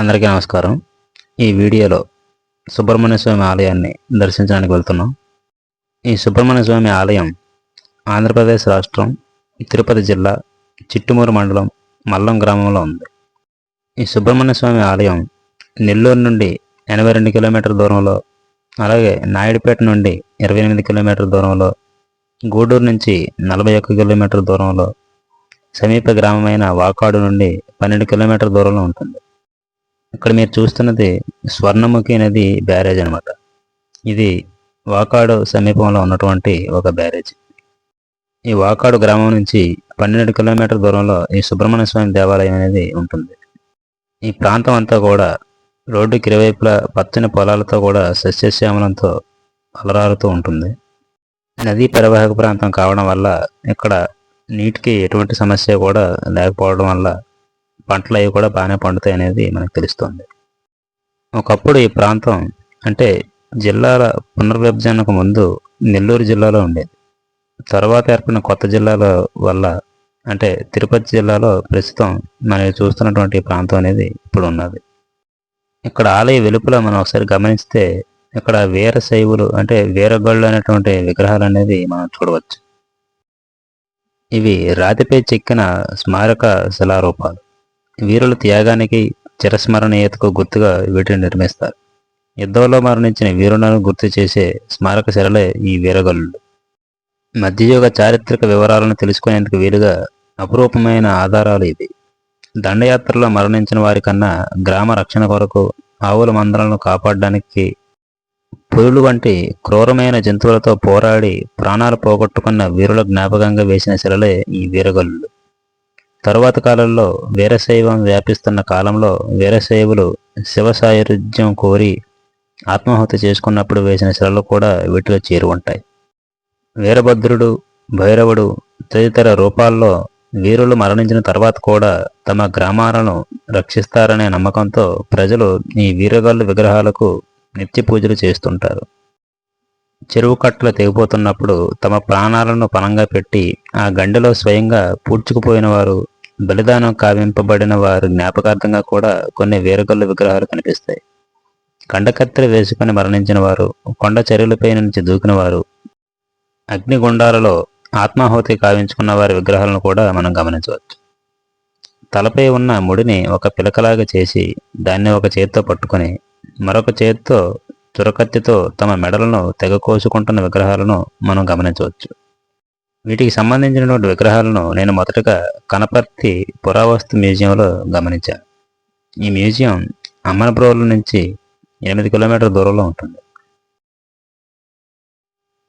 అందరికీ నమస్కారం. ఈ వీడియోలో సుబ్రహ్మణ్య స్వామి ఆలయాన్ని దర్శించడానికి వెళ్తున్నాం. ఈ సుబ్రహ్మణ్య స్వామి ఆలయం ఆంధ్రప్రదేశ్ రాష్ట్రం తిరుపతి జిల్లా చిట్టుమూరు మండలం మల్లం గ్రామంలో ఉంది. ఈ సుబ్రహ్మణ్య స్వామి ఆలయం నెల్లూరు నుండి 82 కిలోమీటర్ల దూరంలో, అలాగే నాయుడుపేట నుండి 28 కిలోమీటర్ల దూరంలో, గూడూరు నుంచి 41 కిలోమీటర్ల దూరంలో, సమీప గ్రామమైన వాకాడు నుండి 12 కిలోమీటర్ల దూరంలో ఉంటుంది. ఇక్కడ మీరు చూస్తున్నది స్వర్ణముఖి నది బ్యారేజ్ అనమాట. ఇది వాకాడు సమీపంలో ఉన్నటువంటి ఒక బ్యారేజ్. ఈ వాకాడు గ్రామం నుంచి 12 కిలోమీటర్ల దూరంలో ఈ సుబ్రహ్మణ్య స్వామి దేవాలయం అనేది ఉంటుంది. ఈ ప్రాంతం అంతా కూడా రోడ్డుకి ఇరువైపులా పచ్చని పొలాలతో కూడా సస్యశ్యామలంతో అలరారుతూ ఉంటుంది. నదీ పరివాహక ప్రాంతం కావడం వల్ల ఇక్కడ నీటికి ఎటువంటి సమస్య కూడా లేకపోవడం వల్ల పంటలు అవి కూడా బాగానే పండుతాయి అనేది మనకు తెలుస్తుంది. ఒకప్పుడు ఈ ప్రాంతం అంటే జిల్లాల పునర్విభజనకు ముందు నెల్లూరు జిల్లాలో ఉండేది. తర్వాత ఏర్పడిన కొత్త జిల్లాల వల్ల అంటే తిరుపతి జిల్లాలో ప్రస్తుతం మనం చూస్తున్నటువంటి ప్రాంతం అనేది ఇప్పుడు ఉన్నది. ఇక్కడ ఆలయ వెలుపల మనం ఒకసారి గమనిస్తే ఇక్కడ వీరశైవులు అంటే వీరగళ్ళు అనేటువంటి విగ్రహాలు అనేది మనం చూడవచ్చు. ఇవి రాతిపై చెక్కిన స్మారక శిలారూపాలు. వీరుల త్యాగానికి చిరస్మరణీయతకు గుర్తుగా వీటిని నిర్మిస్తారు. యుద్ధంలో మరణించిన వీరులను గుర్తు చేసే స్మారక శిలలే ఈ వీరగల్లు. మధ్యయుగ చారిత్రక వివరాలను తెలుసుకునేందుకు వీలుగా అపురూపమైన ఆధారాలు ఇవి. దండయాత్రలో మరణించిన వారి కన్నా గ్రామ రక్షణ కొరకు, ఆవుల మందలను కాపాడడానికి, పులులు వంటి క్రూరమైన జంతువులతో పోరాడి ప్రాణాలు పోగొట్టుకున్న వీరుల జ్ఞాపకంగా వేసిన శిలలే ఈ వీరగల్లు. తరువాత కాలంలో వీరశైవం వ్యాపిస్తున్న కాలంలో వీరశైవులు శివ సాయుధ్యం కోరి ఆత్మాహుతి చేసుకున్నప్పుడు వేసిన శిలలు కూడా వీటిలో చేరి ఉంటాయి. వీరభద్రుడు, భైరవుడు తదితర రూపాల్లో వీరులు మరణించిన తర్వాత కూడా తమ గ్రామాలను రక్షిస్తారనే నమ్మకంతో ప్రజలు ఈ వీరగల్లు విగ్రహాలకు నిత్య పూజలు చేస్తుంటారు. చెరువు కట్టలు తెగిపోతున్నప్పుడు తమ ప్రాణాలను పణంగా పెట్టి ఆ గండిలో స్వయంగా పూడ్చుకుపోయిన వారు, బలిదానం కావింపబడిన వారి జ్ఞాపకార్థంగా కూడా కొన్ని వీరగల్లు విగ్రహాలు కనిపిస్తాయి. కండకత్తెలు వేసుకుని మరణించిన వారు, కొండ చర్యలపై నుంచి దూకిన వారు, అగ్నిగుండాలలో ఆత్మాహుతి కావించుకున్న వారి విగ్రహాలను కూడా మనం గమనించవచ్చు. తలపై ఉన్న ముడిని ఒక పిలకలాగా చేసి దాన్ని ఒక చేత్తో పట్టుకొని మరొక చేత్తో చురకత్తితో తమ మెడలను తెగ కోసుకుంటున్న విగ్రహాలను మనం గమనించవచ్చు. వీటికి సంబంధించినటువంటి విగ్రహాలను నేను మొదటగా కనపర్తి పురావస్తు మ్యూజియంలో గమనించాను. ఈ మ్యూజియం అమ్మనప్రోలు నుంచి 8 కిలోమీటర్ల దూరంలో ఉంటుంది.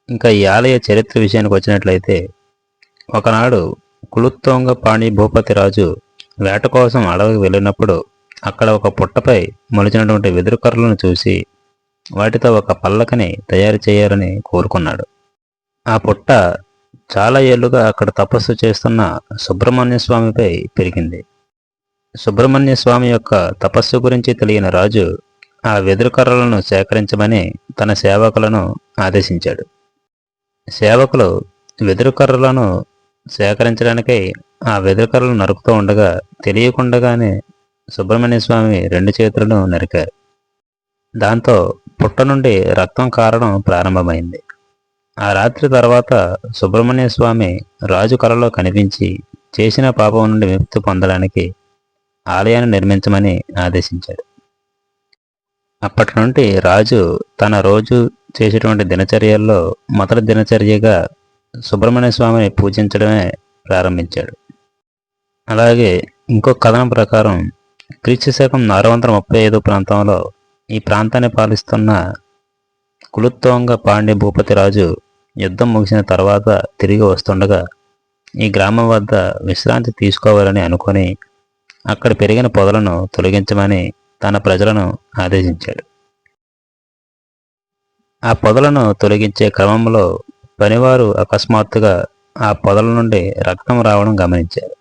ఇంకా ఈ ఆలయ చరిత్ర విషయానికి వచ్చినట్లయితే, ఒకనాడు కులుత్తొంగ పాణి భూపతి రాజు వేట కోసం అడవికి వెళ్ళినప్పుడు అక్కడ ఒక పుట్టపై మొలిచినటువంటి వెదురు కర్రలను చూసి వాటితో ఒక పల్లకని తయారు చేయాలని కోరుకున్నాడు. ఆ పుట్ట చాలా ఏళ్లుగా అక్కడ తపస్సు చేస్తున్న సుబ్రహ్మణ్య స్వామిపై పెరిగింది. సుబ్రహ్మణ్య స్వామి యొక్క తపస్సు గురించి తెలియని రాజు ఆ వెదురు కర్రలను సేకరించమని తన సేవకులను ఆదేశించాడు. సేవకులు వెదురు కర్రలను సేకరించడానికై ఆ వెదురు కర్రలను నరుకుతూ ఉండగా తెలియకుండానే సుబ్రహ్మణ్య స్వామి 2 చేతులను నరికారు. దాంతో పుట్ట నుండి రక్తం కారడం ప్రారంభమైంది. ఆ రాత్రి తర్వాత సుబ్రహ్మణ్య స్వామి రాజు కలలో కనిపించి చేసిన పాపం నుండి విముక్తి పొందడానికి ఆలయాన్ని నిర్మించమని ఆదేశించాడు. అప్పటి నుండి రాజు తన రోజు చేసేటువంటి దినచర్యల్లో మొదటి దినచర్యగా సుబ్రహ్మణ్య స్వామిని పూజించడమే ప్రారంభించాడు. అలాగే ఇంకొక కథనం ప్రకారం క్రీస్తు శకం 435 ప్రాంతంలో ఈ ప్రాంతాన్ని పాలిస్తున్న కులుత్తొంగ పాండ్య భూపతి రాజు యుద్ధం ముగిసిన తర్వాత తిరిగి వస్తుండగా ఈ గ్రామం వద్ద విశ్రాంతి తీసుకోవాలని అనుకొని అక్కడ పెరిగిన పొదలను తొలగించమని తన ప్రజలను ఆదేశించాడు. ఆ పొదలను తొలగించే క్రమంలో పనివారు అకస్మాత్తుగా ఆ పొదల నుండి రక్తం రావడం గమనించారు.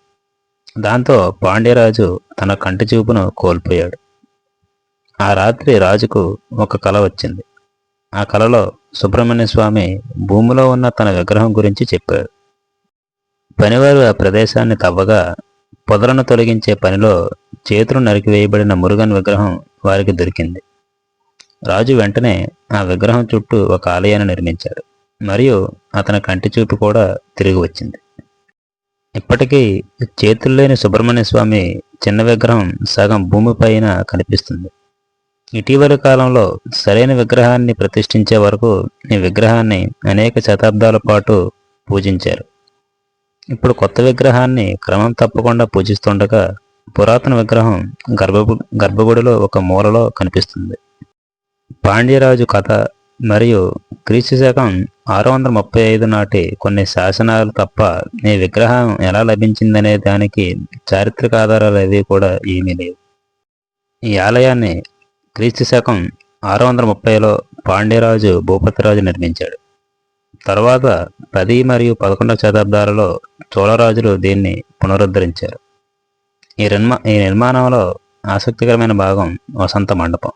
దాంతో పాండ్యరాజు తన కంటి చూపును కోల్పోయాడు. ఆ రాత్రి రాజుకు ఒక కల వచ్చింది. ఆ కలలో సుబ్రహ్మణ్య స్వామి భూమిలో ఉన్న తన విగ్రహం గురించి చెప్పాడు. పనివారు ఆ ప్రదేశాన్ని తవ్వగా పొదలను తొలగించే పనిలో చేతులు నరికివేయబడిన మురుగన్ విగ్రహం వారికి దొరికింది. రాజు వెంటనే ఆ విగ్రహం చుట్టూ ఒక ఆలయాన్ని నిర్మించాడు మరియు అతని కంటి చూపు కూడా తిరిగి వచ్చింది. ఇప్పటికీ చేతుల్లేని సుబ్రహ్మణ్య స్వామి చిన్న విగ్రహం సగం భూమిపైన కనిపిస్తుంది. ఇటీవలి కాలంలో సరైన విగ్రహాన్ని ప్రతిష్ఠించే వరకు ఈ విగ్రహాన్ని అనేక శతాబ్దాల పాటు పూజించారు. ఇప్పుడు కొత్త విగ్రహాన్ని క్రమం తప్పకుండా పూజిస్తుండగా పురాతన విగ్రహం గర్భగుడిలో ఒక మూలలో కనిపిస్తుంది. పాండ్యరాజు కథ మరియు క్రీస్తు శకం 635 నాటి కొన్ని శాసనాలు తప్ప ఈ విగ్రహం ఎలా లభించిందనే దానికి చారిత్రక ఆధారాలు ఏవి కూడా ఏమీ లేవు. ఈ ఆలయాన్ని క్రీస్తు శకం 630లో పాండ్యరాజు భూపతిరాజు నిర్మించాడు. తరువాత 10 మరియు 11వ శతాబ్దాలలో చోళరాజులు దీన్ని పునరుద్ధరించారు. ఈ నిర్మాణంలో ఆసక్తికరమైన భాగం వసంత మండపం.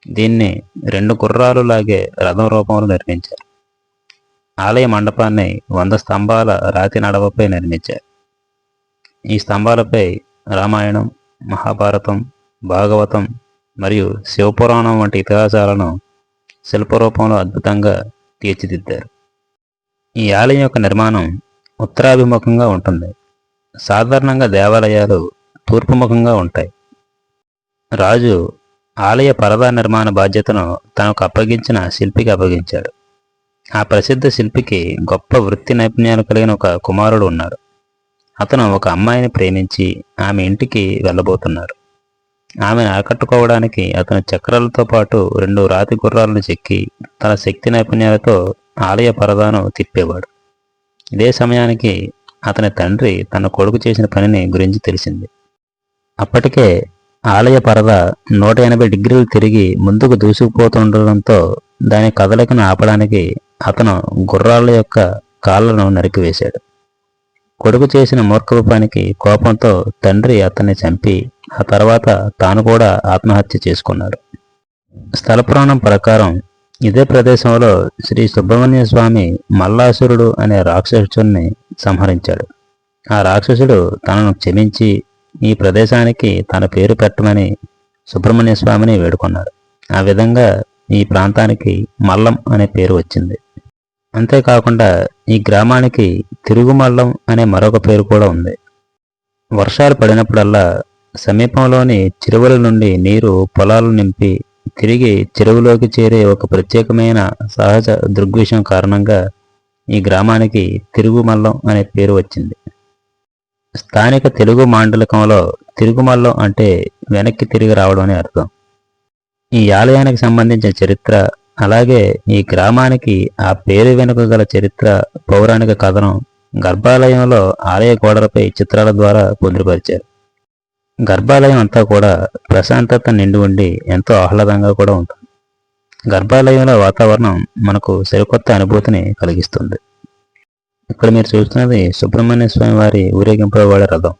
దీన్ని 2 గుర్రాలు లాగే రథం రూపంలో నిర్మించారు. ఆలయ మండపాన్ని 100 స్తంభాల రాతి నడవపై నిర్మించారు. ఈ స్తంభాలపై రామాయణం, మహాభారతం, భాగవతం మరియు శివపురాణం వంటి ఇతిహాసాలను శిల్పరూపంలో అద్భుతంగా తీర్చిదిద్దారు. ఈ ఆలయం యొక్క నిర్మాణం ఉత్తరాభిముఖంగా ఉంటుంది. సాధారణంగా దేవాలయాలు తూర్పుముఖంగా ఉంటాయి. రాజు ఆలయ పరదా నిర్మాణ బాధ్యతను తనకు అప్పగించిన శిల్పికి అప్పగించాడు. ఆ ప్రసిద్ధ శిల్పికి గొప్ప వృత్తి నైపుణ్యాలు కలిగిన ఒక కుమారుడు ఉన్నాడు. అతను ఒక అమ్మాయిని ప్రేమించి ఆమె ఇంటికి వెళ్ళబోతున్నాడు. ఆమెను ఆకట్టుకోవడానికి అతను చక్రాలతో పాటు 2 రాతి గుర్రాలను చెక్కి తన శక్తి నైపుణ్యాలతో ఆలయ పరదాను తిప్పేవాడు. ఇదే సమయానికి అతని తండ్రి తన కొడుకు చేసిన పనిని గురించి తెలిసింది. అప్పటికే ఆలయ పరదా 180 డిగ్రీలు తిరిగి ముందుకు దూసుకుపోతుండడంతో దాని కదలికను ఆపడానికి అతను గుర్రాల యొక్క కాళ్లను నరికివేశాడు. కొడుకు చేసిన మూర్ఖపు పనికి కోపంతో తండ్రి అతన్ని చంపి ఆ తర్వాత తాను కూడా ఆత్మహత్య చేసుకున్నాడు. స్థల పురాణం ప్రకారం ఇదే ప్రదేశంలో శ్రీ సుబ్రహ్మణ్య స్వామి మల్లాసురుడు అనే రాక్షసుడిని సంహరించాడు. ఆ రాక్షసుడు తనను క్షమించి ఈ ప్రదేశానికి తన పేరు పెట్టమని సుబ్రహ్మణ్య స్వామిని వేడుకున్నాడు. ఆ విధంగా ఈ ప్రాంతానికి మల్లం అనే పేరు వచ్చింది. అంతేకాకుండా ఈ గ్రామానికి తిరుగుమల్లం అనే మరొక పేరు కూడా ఉంది. వర్షాలు పడినప్పుడల్లా సమీపంలోని చెరువుల నుండి నీరు పొలాలు నింపి తిరిగి చెరువులోకి చేరే ఒక ప్రత్యేకమైన సహజ దృగ్విషయం కారణంగా ఈ గ్రామానికి తిరుగుమల్లం అనే పేరు వచ్చింది. స్థానిక తెలుగు మాండలికంలో తిరుగుమల్లం అంటే వెనక్కి తిరిగి రావడం అని అర్థం. ఈ ఆలయానికి సంబంధించిన చరిత్ర, అలాగే ఈ గ్రామానికి ఆ పేరు వెనుక గల చరిత్ర, పౌరాణిక కథనం గర్భాలయంలో ఆలయ గోడలపై చిత్రాల ద్వారా పొందుపరిచారు. గర్భాలయం అంతా కూడా ప్రశాంతత నిండి ఉండి ఎంతో ఆహ్లాదంగా కూడా ఉంటుంది. గర్భాలయంలో వాతావరణం మనకు సరికొత్త అనుభూతిని కలిగిస్తుంది. ఇక్కడ మీరు చూస్తున్నది సుబ్రహ్మణ్య స్వామి వారి ఊరేగింపు వాడే రథం.